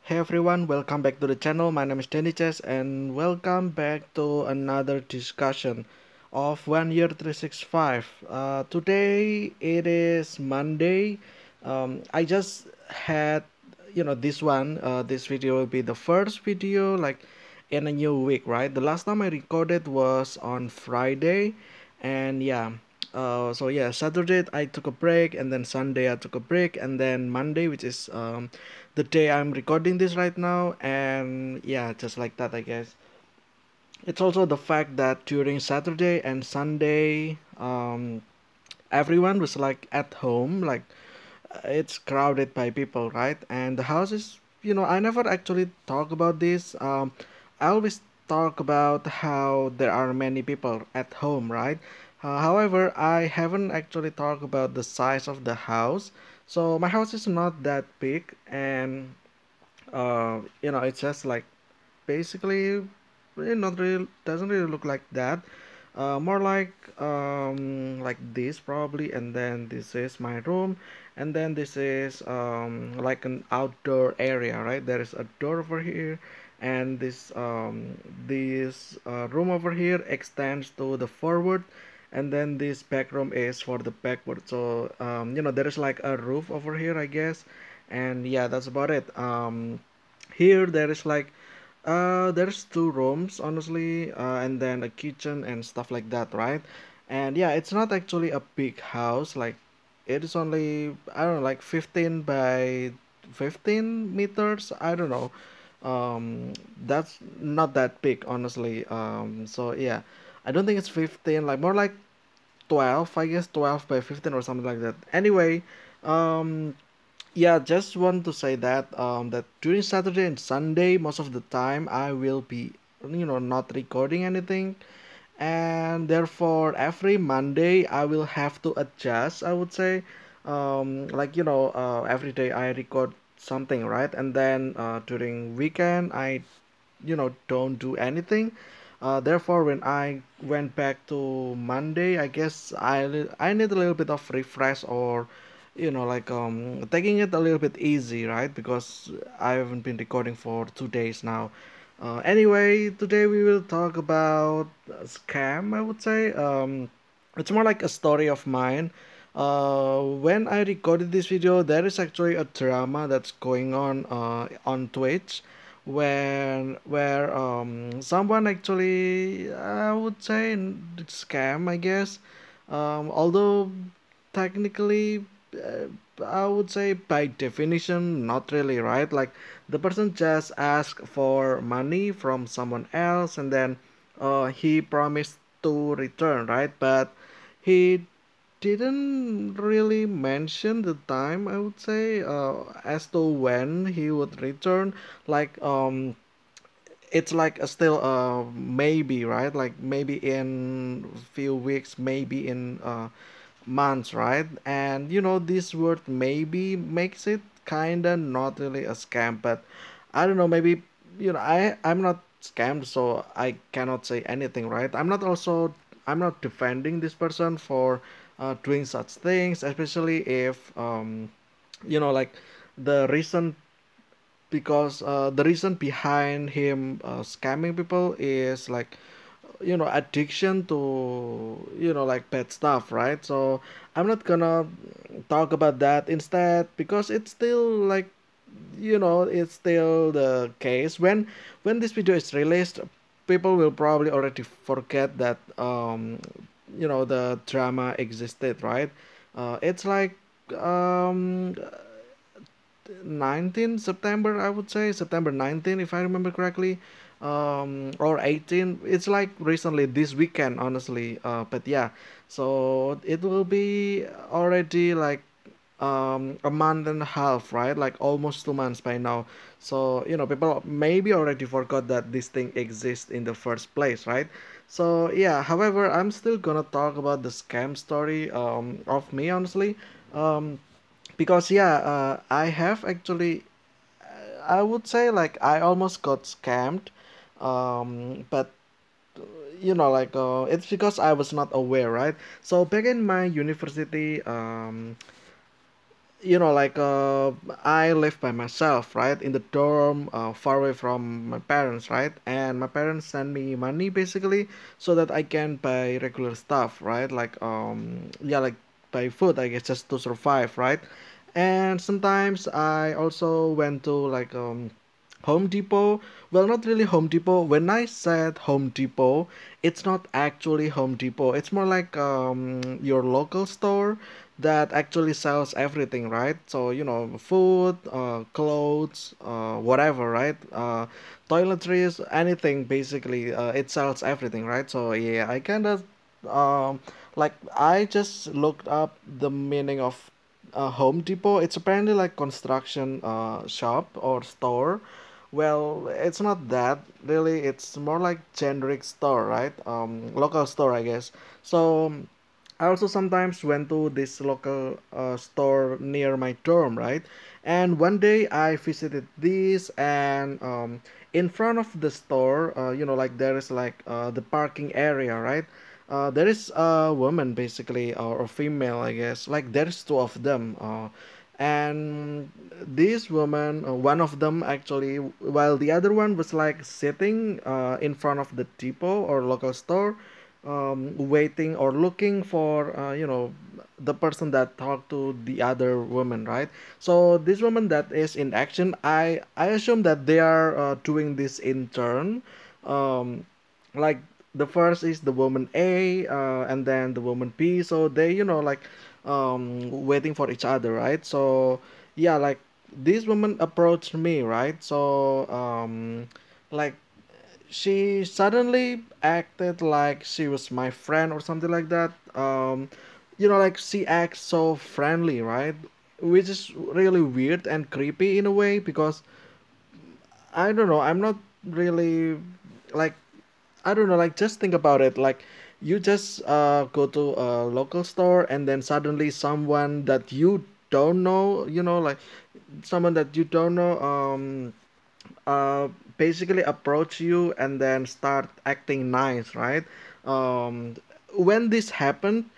Hey everyone, welcome back to the channel. My name is Danny Chess and welcome back to another discussion of 1 year 365. Today it is Monday. I just had, this video will be the first video like in a new week, right? The last time I recorded was on Friday, and Saturday I took a break, and then Sunday I took a break, and then Monday, which is the day I'm recording this right now, and yeah, just like that, I guess. It's also the fact that during Saturday and Sunday, everyone was like at home, like it's crowded by people, right? And the house is, I never actually talk about this. I always talk about how there are many people at home, right? However, I haven't actually talked about the size of the house. So my house is not that big, and it's just like basically not really doesn't really look like that. More like this probably, and then this is my room, and then this is like an outdoor area, right? There is a door over here, and this room over here extends to the forward, and then this back room is for the backward. So there is like a roof over here, I guess, and yeah, that's about it. Here there is like there's two rooms honestly, and then a kitchen and stuff like that, right? And yeah, it's not actually a big house. Like it is only, I don't know, like 15 by 15 meters. I don't know. That's not that big honestly. So yeah, I don't think it's 15. Like more like 12, I guess, 12 by 15 or something like that. Anyway, um yeah, just want to say that that during Saturday and Sunday, most of the time I will be, not recording anything, and therefore every Monday I will have to adjust, I would say. Every day I record something, right? And then during weekend I, don't do anything. Therefore, when I went back to Monday, I guess I need a little bit of refresh, or taking it a little bit easy, right? Because I haven't been recording for 2 days now. Anyway, today we will talk about a scam, I would say. It's more like a story of mine. When I recorded this video, there is actually a drama that's going on Twitch, where someone actually, I would say, scam, I guess. Although technically, I would say by definition not really, right? Like the person just asked for money from someone else, and then he promised to return, right? But he didn't really mention the time, I would say, as to when he would return. Like it's like a still maybe, right? Like maybe in few weeks, maybe in months, right? And this word maybe makes it kinda not really a scam, but I don't know, maybe, I'm not scammed, so I cannot say anything, right? I'm not defending this person for doing such things, especially if like the reason the reason behind him scamming people is like, addiction to, like bad stuff, right? So I'm not gonna talk about that instead, because it's still like, it's still the case. When this video is released, people will probably already forget that the drama existed, right? It's like um 19 September, I would say September 19, if I remember correctly, or 18. It's like recently this weekend, honestly. But yeah, so it will be already like a month and a half, right? Like almost 2 months by now. So people maybe already forgot that this thing exists in the first place, right? So yeah, however, I'm still gonna talk about the scam story of me, honestly. Um, because yeah, I have actually, I would say like I almost got scammed, but it's because I was not aware, right? So back in my university, like I live by myself, right, in the dorm, far away from my parents, right, and my parents send me money basically so that I can buy regular stuff, right, like yeah, like buy food, I guess, just to survive, right. And sometimes I also went to like Home Depot. Well, not really Home Depot. When I said Home Depot, it's not actually Home Depot. It's more like your local store that actually sells everything, right? So, food, clothes, whatever, right? Toiletries, anything basically. It sells everything, right? So, yeah, I kind of um, like I just looked up the meaning of Home Depot. It's apparently like construction shop or store. Well, it's not that really. It's more like generic store, right? Local store, I guess. So I also sometimes went to this local store near my dorm, right? And one day I visited this, and in front of the store, like there is like the parking area, right? There is a woman basically, or a female, I guess. Like there's two of them. And this woman, one of them actually, while the other one was like sitting in front of the depot or local store, waiting or looking for the person that talked to the other woman, right. So this woman that is in action, I assume that they are doing this in turn. um, like the first is the woman A, and then the woman B, so they like waiting for each other, right. So yeah, like this woman approached me, right. So like she suddenly acted like she was my friend or something like that. Like she acts so friendly, right? Which is really weird and creepy in a way because I don't know. I'm not really like I don't know. Like just think about it. Like you just go to a local store and then suddenly someone that you don't know, like someone that you don't know, uh, basically approach you and then start acting nice, right? Um, when this happened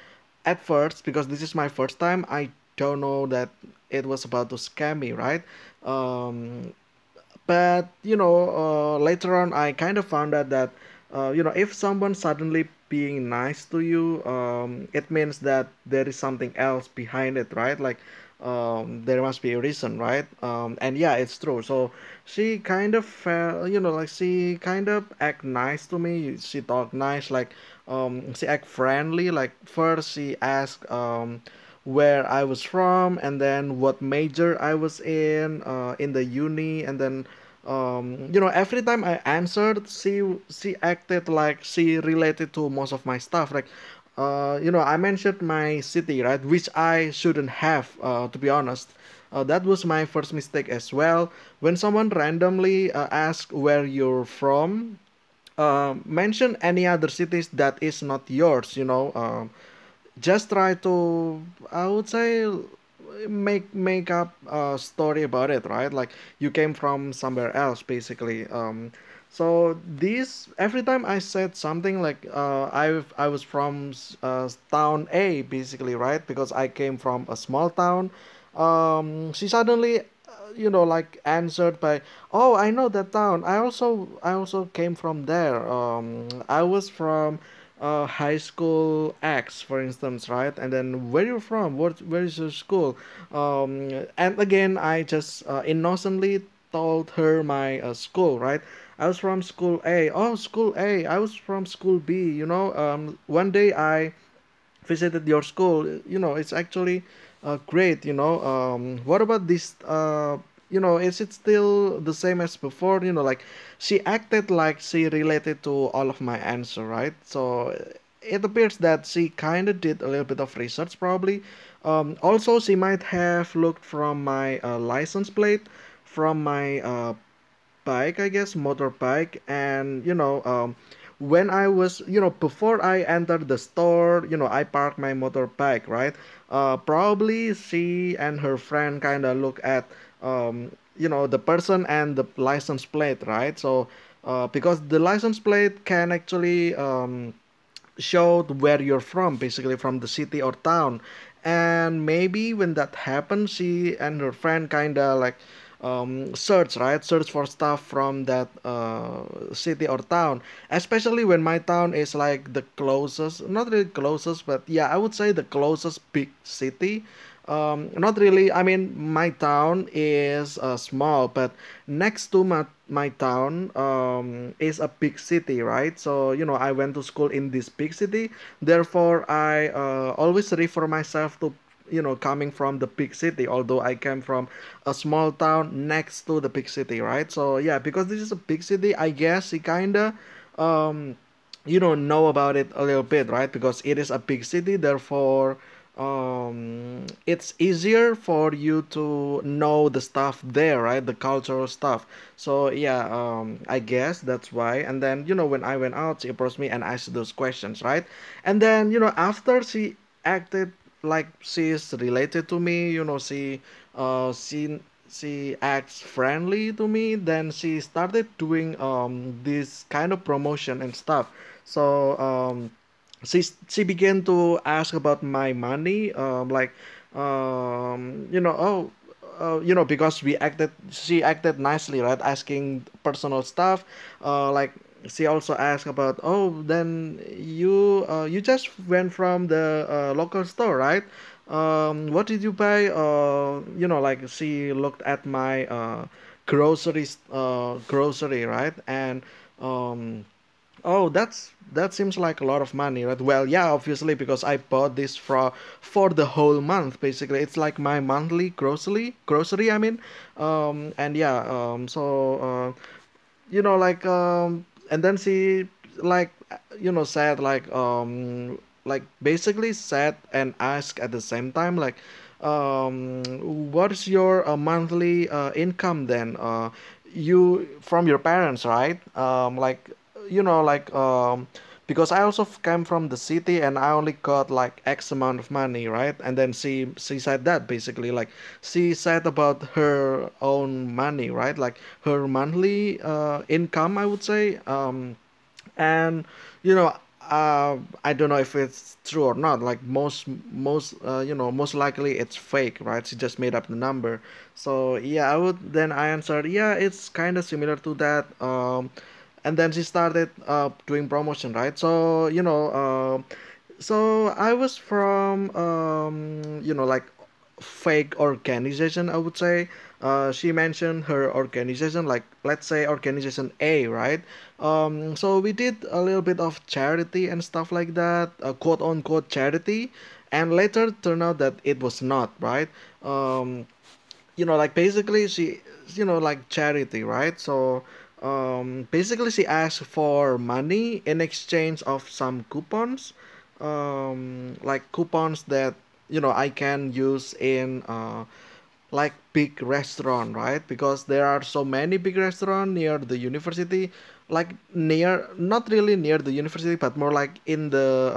at first, because this is my first time, I don't know that it was about to scam me, right? Um, but later on I kind of found out that if someone suddenly being nice to you, it means that there is something else behind it, right? Like there must be a reason, right? And yeah, it's true. So she kind of like she kind of act nice to me. She talk nice, like she act friendly. Like first she asked where I was from, and then what major I was in the uni, and then every time I answered, she acted like she related to most of my stuff. Like, I mentioned my city, right, which I shouldn't have, to be honest. That was my first mistake as well. When someone randomly asks where you're from, mention any other cities that is not yours. Just try to, I would say, make up a story about it, right? Like you came from somewhere else basically. So this every time I said something like I was from town A basically, right? Because I came from a small town. She suddenly like answered by, oh, I know that town. I also came from there. I was from high school X, for instance, right? And then where you from? Where is your school? And again, I just innocently told her my school, right? I was from school A. Oh, school A. I was from school B. One day I visited your school. It's actually great. What about this? Is it still the same as before? Like she acted like she related to all of my answer, right? So it appears that she kind of did a little bit of research, probably. Also, she might have looked from my license plate, from my bike, I guess, motorbike, and when I was, before I entered the store, I parked my motorbike, right? Probably she and her friend kind of look at, the person and the license plate, right? So, because the license plate can actually showed where you're from, basically from the city or town. And maybe when that happened, she and her friend kind of like search, right, search for stuff from that city or town, especially when my town is like the closest, not really closest, but yeah, I would say the closest big city. Not really, I mean, my town is small, but next to my town is a big city, right? So I went to school in this big city. Therefore, I always refer myself to coming from the big city, although I came from a small town next to the big city, right? So yeah, because this is a big city, I guess he kinda um, know about it a little bit, right? Because it is a big city, therefore it's easier for you to know the stuff there, right? The cultural stuff. So yeah, I guess that's why. And then when I went out, she approached me and asked those questions, right? And then after she acted like she is related to me, she acts friendly to me, then she started doing this kind of promotion and stuff. So she began to ask about my money, like oh, because she acted nicely, right, asking personal stuff, like she also asked about, oh, then you just went from the local store, right? What did you buy? Like she looked at my grocery, right? And um, oh, that seems like a lot of money, right? Well, yeah, obviously, because I bought this for the whole month. Basically, it's like my monthly grocery. I mean, and yeah, like and then she like said like basically said and asked at the same time, like what's your monthly income then, you from your parents, right? Like like because I also came from the city and I only got like X amount of money, right? And then she said that basically, like she said about her own money, right? Like her monthly income, I would say. And you know I don't know if it's true or not. Like most likely it's fake, right? She just made up the number. So yeah, I answered, yeah, it's kind of similar to that. And then she started doing promotion, right? So so I was from like fake organization, I would say. She mentioned her organization, like let's say organization A, right? So we did a little bit of charity and stuff like that, quote unquote charity, and later turned out that it was not, right? Um, like basically she, like charity, right? So basically she asked for money in exchange of some coupons, like coupons that I can use in like big restaurant, right? Because there are so many big restaurant near the university, like near, not really near the university, but more like in the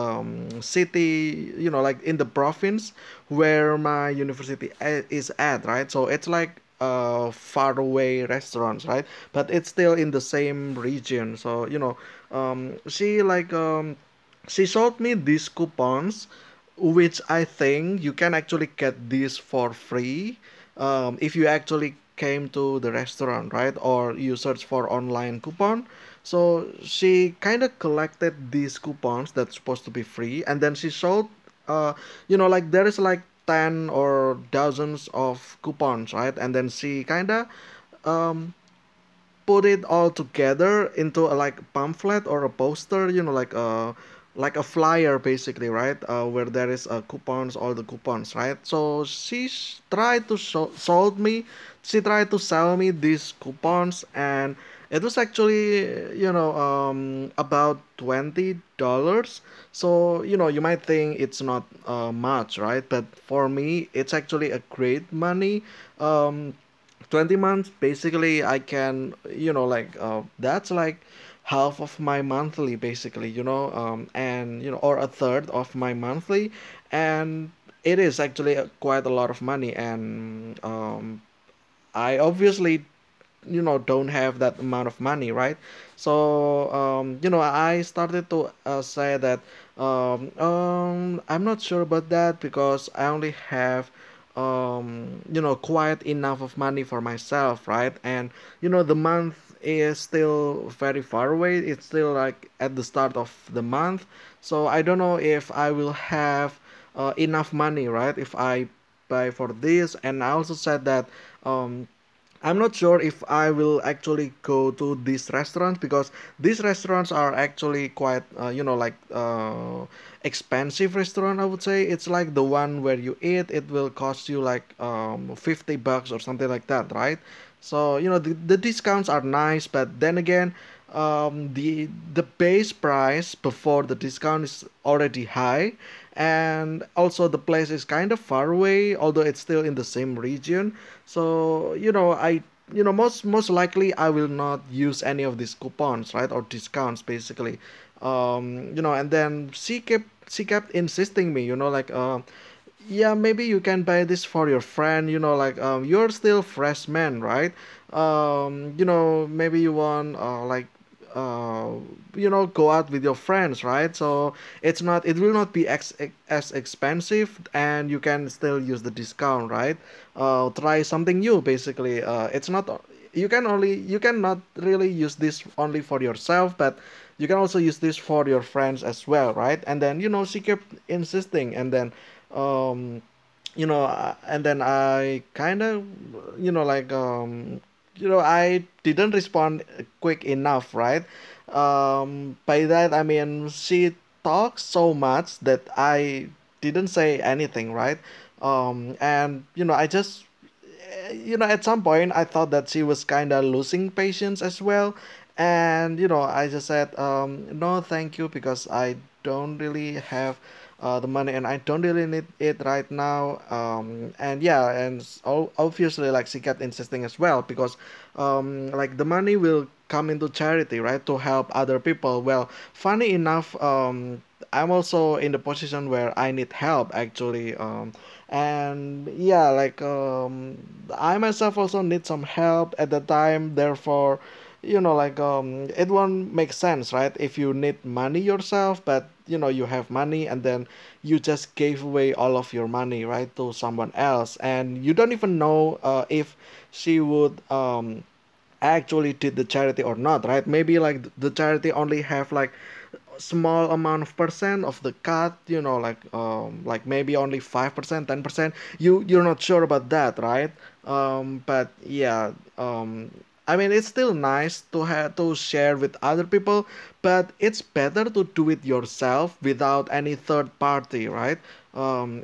city, like in the province where my university is at, right? So it's like far away restaurants, right? But it's still in the same region. So she like she sold me these coupons, which I think you can actually get this for free if you actually came to the restaurant, right? Or you search for online coupon. So she kind of collected these coupons that's supposed to be free, and then she sold, like there is like 10 or dozens of coupons, right? And then she kind of um, put it all together into a like pamphlet or a poster, like a flyer basically, right? Where there is coupons, all the coupons, right? So she tried to sold me, she tried to sell me these coupons, and it was actually about $20. So you might think it's not much, right? But for me it's actually a great money. 20 months basically I can like that's like half of my monthly basically, and or a third of my monthly. And it is actually quite a lot of money. And I obviously don't have that amount of money, right? So I started to say that I'm not sure about that because I only have quite enough of money for myself, right? And the month is still very far away. It's still like at the start of the month, so I don't know if I will have enough money, right? If I buy for this. And I also said that um, I'm not sure if I will actually go to these restaurants because these restaurants are actually quite, expensive restaurant. I would say it's like the one where you eat, it will cost you like $50 or something like that, right? So the discounts are nice, but then again, the base price before the discount is already high, and also the place is kind of far away, although it's still in the same region. So most likely I will not use any of these coupons, right, or discounts basically. And then she kept insisting me, like yeah, maybe you can buy this for your friend, like you're still freshman, right? Maybe you want uh go out with your friends, right? So it will not be as expensive, and you can still use the discount, right? Try something new basically. It's not you cannot really use this only for yourself, but you can also use this for your friends as well, right? And then she kept insisting, and then um and then I kind of I didn't respond quick enough, right? By that I mean she talks so much that I didn't say anything, right? And I just at some point I thought that she was kind of losing patience as well, and I just said no, thank you, because I don't really have the money, and I don't really need it right now. And yeah, and obviously, like, she kept insisting as well, because like, the money will come into charity, right, to help other people. Well, funny enough, I'm also in the position where I need help actually. And yeah, like, I myself also need some help at the time. Therefore, like, it won't make sense, right, if you need money yourself, but you have money, and then you just gave away all of your money, right, to someone else, and you don't even know if she would actually did the charity or not, right? Maybe like the charity only have like small amount of percent of the cut, like maybe only 5%, 10%. You're not sure about that, right? But yeah, I mean, it's still nice to have to share with other people, but it's better to do it yourself without any third party, right?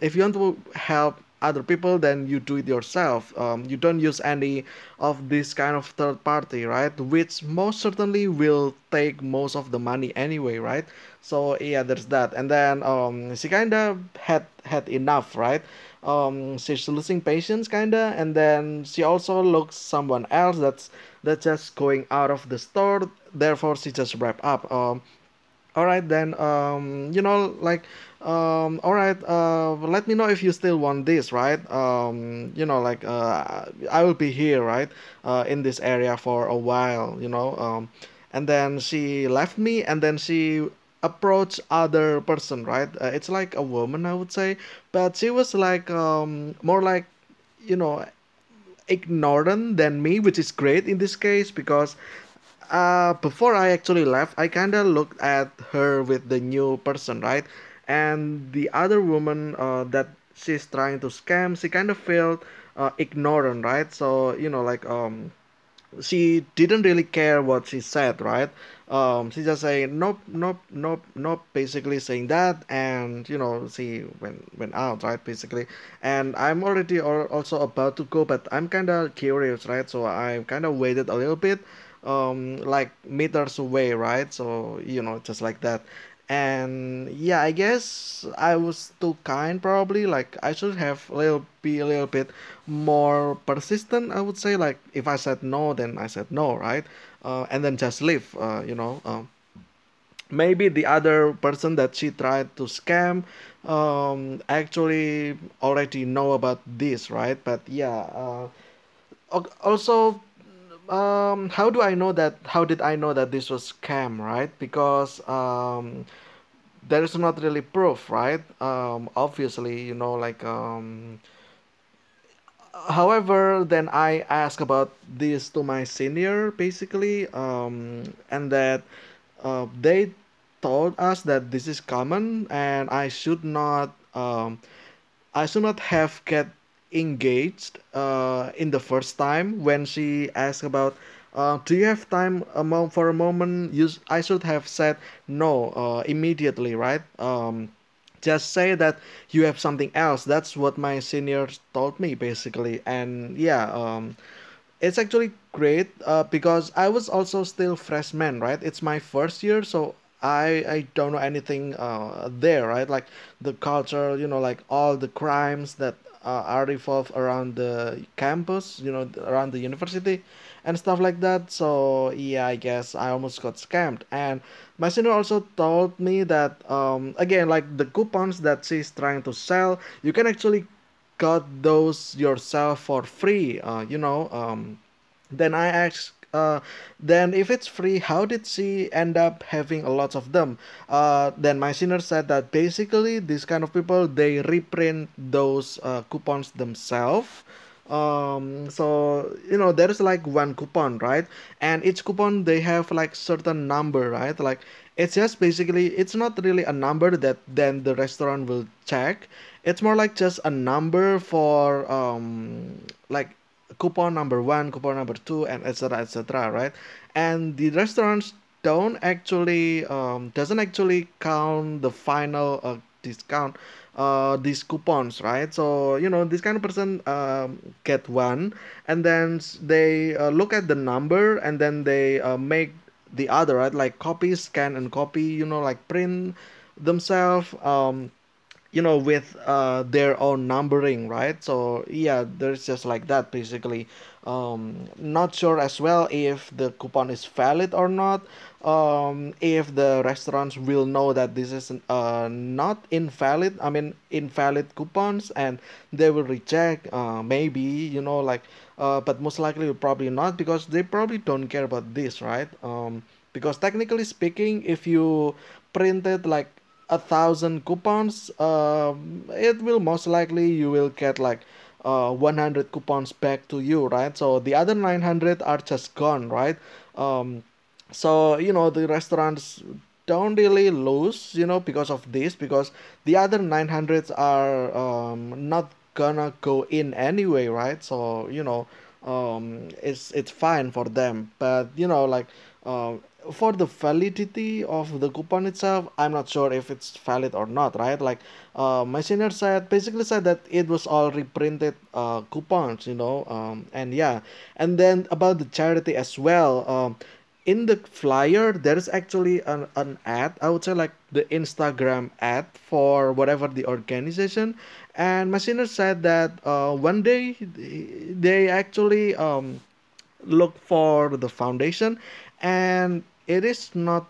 If you want to help other people, then you do it yourself. You don't use any of this kind of third party, right? Which most certainly will take most of the money anyway, right? So yeah, there's that. And then she kind of had enough, right? She's losing patience, kinda, and then she also looks someone else that's just going out of the store. Therefore, she just wrap up. All right then. Like, all right. Let me know if you still want this, right? Like, I will be here, right? In this area for a while. And then she left me, and then she approached other person, right? It's like a woman, I would say, but she was like more like, you know ignorant than me, which is great in this case, because before I actually left, I kind of looked at her with the new person, right? And the other woman that she's trying to scam, she kind of felt ignorant, right? So, like, she didn't really care what she said, right? She just saying nope, nope, nope, nope, basically saying that, and she went out, right, basically. And I'm already also about to go, but I'm kind of curious, right? So I kind of waited a little bit, like meters away, right? So just like that. And yeah, I guess I was too kind, probably. Like, I should have be a little bit more persistent, I would say. Like, if I said no, then I said no, right? And then just leave. Maybe the other person that she tried to scam actually already know about this, right? But yeah, also, How do I know that? How did I know that this was scam, right? Because there is not really proof, right? Obviously, like however, then I asked about this to my senior, basically, and that they told us that this is common, and I should not have get engaged in the first time when she asked about. Do you have time for a moment? I should have said no immediately, right? Just say that you have something else. That's what my seniors told me basically, and yeah, it's actually great because I was also still freshman, right? It's my first year, so I don't know anything there, right? Like the culture, like all the crimes that are revolved around the campus, around the university and stuff like that. So yeah, I guess I almost got scammed. And my senior also told me that again, like the coupons that she's trying to sell, you can actually got those yourself for free. Then I asked, then if it's free, how did she end up having a lot of them? Then my senior said that basically these kind of people they reprint those coupons themselves. So there is like one coupon, right? And each coupon they have like certain number, right? Like it's just basically it's not really a number that then the restaurant will check. It's more like just a number for like coupon number one, coupon number two, and etc., right? And the restaurants don't actually doesn't actually count the final discount these coupons, right? So this kind of person get one, and then they look at the number, and then they make the other, right? Like copy, scan, and copy. Like print themselves. With their own numbering, right? So yeah, there's just like that basically. Not sure as well if the coupon is valid or not. If the restaurants will know that this is not invalid, I mean invalid coupons, and they will reject, maybe, like, but most likely probably not, because they probably don't care about this, right? Because technically speaking, if you printed like 1,000 coupons, it will most likely you will get like 100 coupons back to you, right? So the other 900 are just gone, right? um, so the restaurants don't really lose, because of this, because the other 900s are not gonna go in anyway, right? So it's fine for them, but like uh, for the validity of the coupon itself, I'm not sure if it's valid or not, right? Like my senior basically said that it was all reprinted coupons, and yeah. And then about the charity as well, in the flyer there is actually an ad, I would say, like the Instagram ad for whatever the organization. And my senior said that one day they actually look for the foundation, and it is not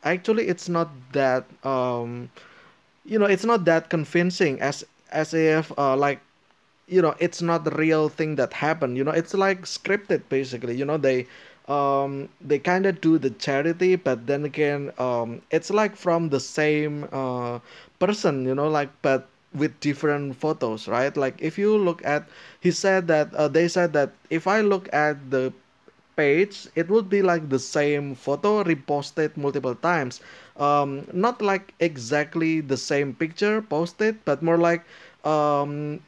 actually, it's not that it's not that convincing, as if like it's not the real thing that happened. It's like scripted basically. They kind of do the charity, but then again, it's like from the same person, like, but with different photos, right? Like if you look at, he said that they said that if I look at the page, it would be like the same photo reposted multiple times. Not like exactly the same picture posted, but more like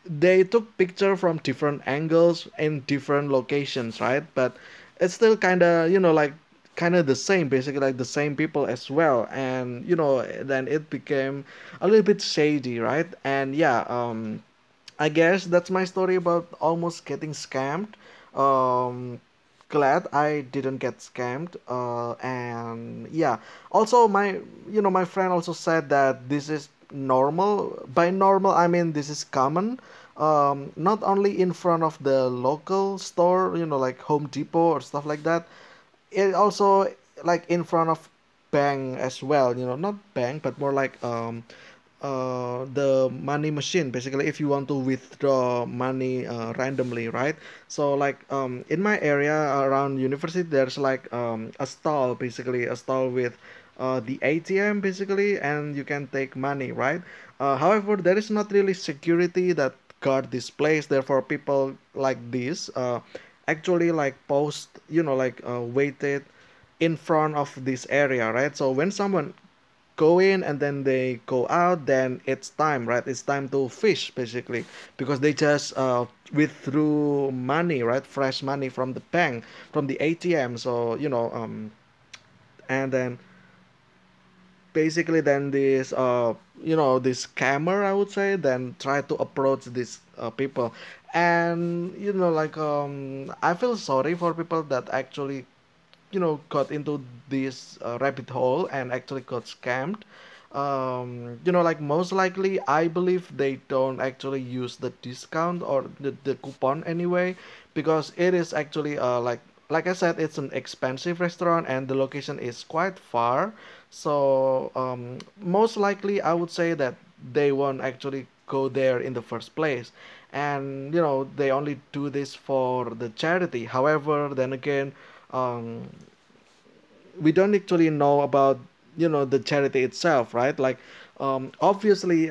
they took picture from different angles in different locations, right? But it's still kind of, like kind of the same, basically, like the same people as well. And then it became a little bit shady, right? And yeah, I guess that's my story about almost getting scammed. Um, Glad I didn't get scammed. And yeah, also my friend also said that this is normal. By normal, I mean this is common. Not only in front of the local store, like Home Depot or stuff like that. It also like in front of bank as well. Not bank, but more like the money machine. Basically, if you want to withdraw money randomly, right? So like in my area around university, there's like a stall, basically a stall with the ATM basically, and you can take money, right? However, there is not really security that guard this place. Therefore, people like this actually like post, like waited in front of this area, right? So when someone go in and then they go out, then it's time, right? It's time to fish basically, because they just withdrew money, right? Fresh money from the bank, from the ATM. So and then basically then this this scammer, I would say, then try to approach these people. And like I feel sorry for people that actually got into this rabbit hole and actually got scammed. Like most likely I believe they don't actually use the discount or the coupon anyway, because it is actually like I said, it's an expensive restaurant and the location is quite far. So most likely I would say that they won't actually go there in the first place, and they only do this for the charity. However, then again, um, we don't actually know about the charity itself, right? Like obviously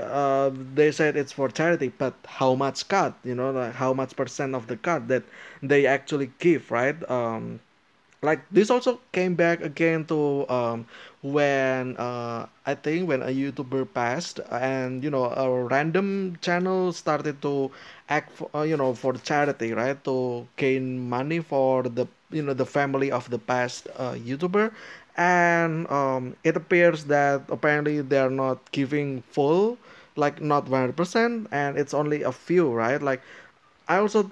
they said it's for charity, but how much cut, like how much percent of the cut that they actually give, right? Like this also came back again to when I think when a YouTuber passed, and a random channel started to act for, for the charity, right, to gain money for the the family of the past YouTuber. And it appears that apparently they're not giving full, like not 100%, and it's only a few, right? Like I also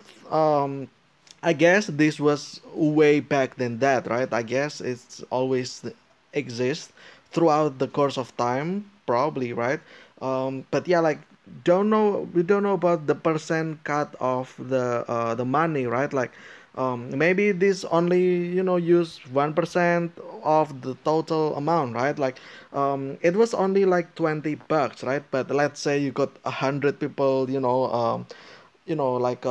I guess this was way back than that, right? I guess it's always exists throughout the course of time, probably, right? But yeah, like don't know we don't know about the percent cut of the money, right? Like maybe this only use 1% of the total amount, right? Like it was only like $20, right? But let's say you got 100 people, like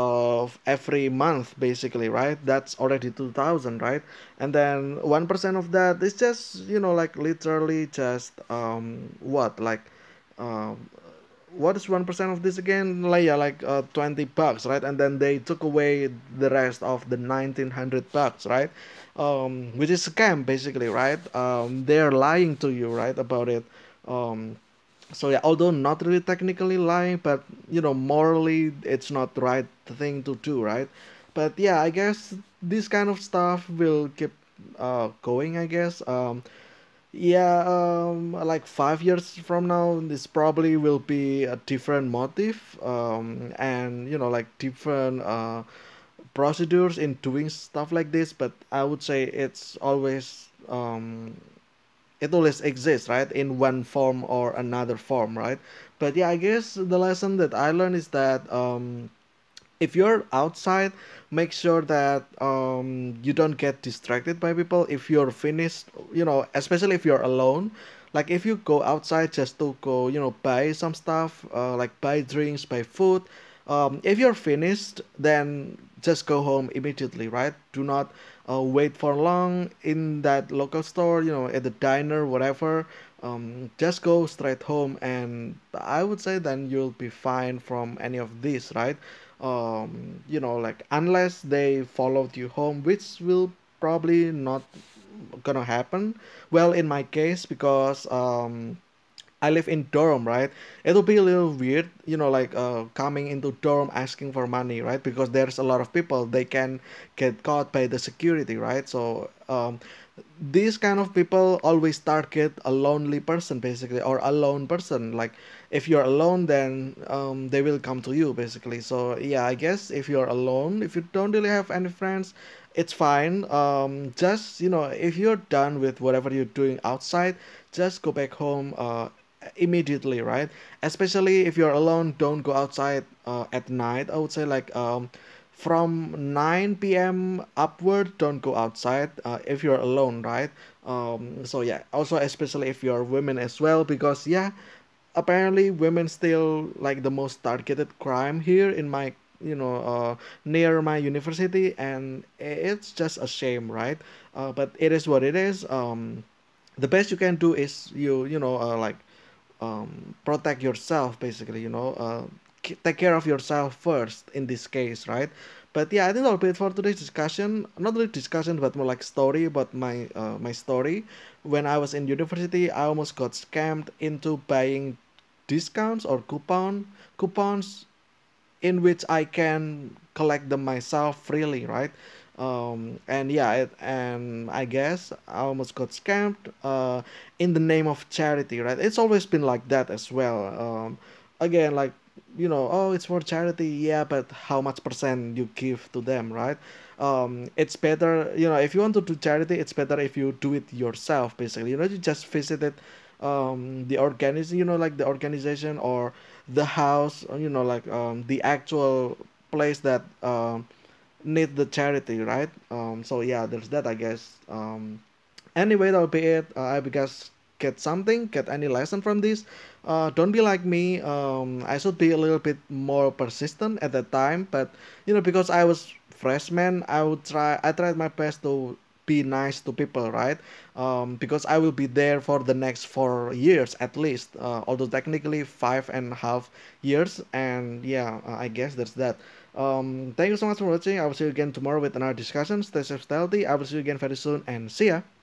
every month basically, right? That's already 2000, right? And then 1% of that is just like literally just what like um what is 1% of this again? Like yeah, like $20, right? And then they took away the rest of the $1900, right? Which is a scam basically, right? They're lying to you, right, about it. um so yeah, although not really technically lying, but morally it's not the right thing to do, right? But yeah, I guess this kind of stuff will keep going, I guess. Yeah, like 5 years from now, this probably will be a different motive, and like different procedures in doing stuff like this. But I would say it always exists, right, in one form or another form, right? But yeah, I guess the lesson that I learned is that if you're outside, make sure that you don't get distracted by people. If you're finished, especially if you're alone, like if you go outside just to go buy some stuff, like buy drinks, buy food, if you're finished, then just go home immediately, right? Do not wait for long in that local store, at the diner, whatever. Just go straight home, and I would say then you'll be fine from any of this, right? Like unless they followed you home, which will probably not gonna happen. Well, in my case, because I live in dorm, right? It'll be a little weird, like coming into dorm asking for money, right? Because there's a lot of people, they can get caught by the security, right? So these kind of people always target a lonely person basically, or a lone person. Like if you're alone, then they will come to you basically. So yeah, I guess if you're alone, if you don't really have any friends, it's fine. Just if you're done with whatever you're doing outside, just go back home immediately, right? Especially if you're alone, don't go outside at night. I would say like from 9 p.m. upward, don't go outside if you're alone, right? So yeah, also especially if you're women as well, because yeah, apparently women still like the most targeted crime here in my, near my university, and it's just a shame, right? But it is what it is. The best you can do is protect yourself, basically, take care of yourself first in this case, right? But yeah, I think that'll be it for today's discussion. Not really discussion, but more like story about my story. When I was in university, I almost got scammed into buying discounts or coupons in which I can collect them myself freely, right? And yeah, and I guess I almost got scammed in the name of charity, right? It's always been like that as well. Again, like, oh, it's for charity, yeah, but how much percent you give to them, right? It's better, if you want to do charity, it's better if you do it yourself, basically. You just visit it, the like the organization or the house, like the actual place that need the charity, right? So yeah, there's that, I guess. Anyway, that'll be it. I hope you guys get any lesson from this. Don't be like me. I should be a little bit more persistent at that time, but because I was freshman, I tried my best to be nice to people, right? Because I will be there for the next 4 years at least, although technically 5.5 years, and yeah, I guess that's that. Thank you so much for watching. I will see you again tomorrow with another discussion. Stay safe, stay healthy. I will see you again very soon, and see ya.